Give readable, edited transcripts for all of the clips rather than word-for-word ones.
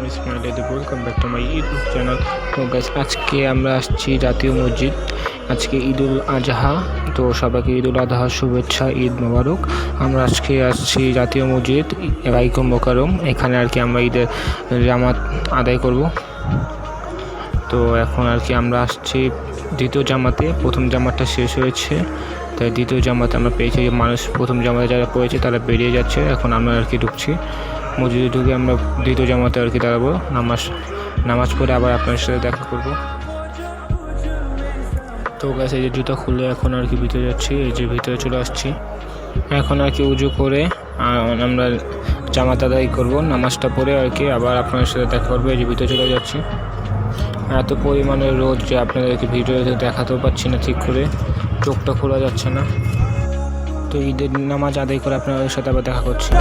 Ismail welcome back to my YouTube channel. তো guys, আজকে আমরা আসছি জাতীয় মসজিদ। আজকে ঈদুল আজহা, তো সবাইকে ঈদুল আজহার শুভেচ্ছা, ঈদ মোবারক। আমরা আজকে আসছি জাতীয় মসজিদ বাইকুম মোকাররম, এখানে আর কি আমরা ঈদের জামাত আদায় করব। তো এখন আর কি আমরা আসছি দ্বিতীয় জামাতে। প্রথম জামাতটা শেষ হয়েছে, তাই দ্বিতীয় জামাতে আমরা পেয়েছি। মানুষ প্রথম জামাতে যারা পড়েছে তারা বেরিয়ে যাচ্ছে, এখন আমরা আর কি ঢুকছি মসজিদে। ঢুকে আমরা দ্বিতীয় জামাতে আর কি দাঁড়াবো, নামাজ পড়ে আবার আপনার সাথে দেখা করব। তো গাছ, এই যে জুতা খুলে এখন আর কি ভিতরে যাচ্ছি, এই যে ভিতরে চলে আসছি। এখন আর কি উজু করে আমরা জামাত আদায় করব, নামাজটা পড়ে আর কি আবার আপনার সাথে দেখা করবো। এই যে ভিতরে চলে যাচ্ছি। এত পরিমাণে রোদ যে আপনাদেরকে ভিডিওতে দেখাতেও পাচ্ছি না ঠিক করে, চোখটা খোলা যাচ্ছে না। তো ঈদের নামাজ আদায় করে আপনাদের সাথে আবার দেখা করছি।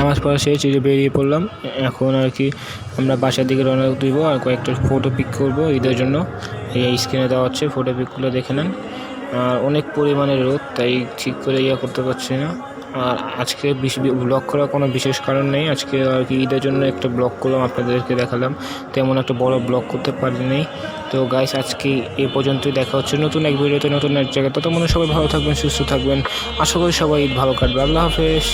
নামাজ পড়া শেষ, এই যে বেরিয়ে পড়লাম। এখন আর কি আমরা বাসার দিকে রওনা দিব, আর কয়েকটা ফটো পিক করব ঈদের জন্য। এই স্ক্রিনে দেওয়া হচ্ছে, ফটো পিকগুলো দেখে নেন। আর অনেক পরিমাণে রোদ, তাই ঠিক করে করতে পারছি না। আর আজকে ব্লগ করার কোনো বিশেষ কারণ নেই, আজকে আর কি ঈদের জন্য একটা ব্লগ করলাম, আপনাদেরকে দেখালাম। তেমন একটা বড় ব্লগ করতে পারিনি। তো গাইস, আজকে এই পর্যন্তই। দেখা হচ্ছে নতুন এক ভিডিওতে, নতুন এক জায়গায়। তত মনে সবাই ভালো থাকবেন, সুস্থ থাকবেন। আশা করি সবাই ঈদ ভালো কাটবে। আল্লাহ হাফেজ।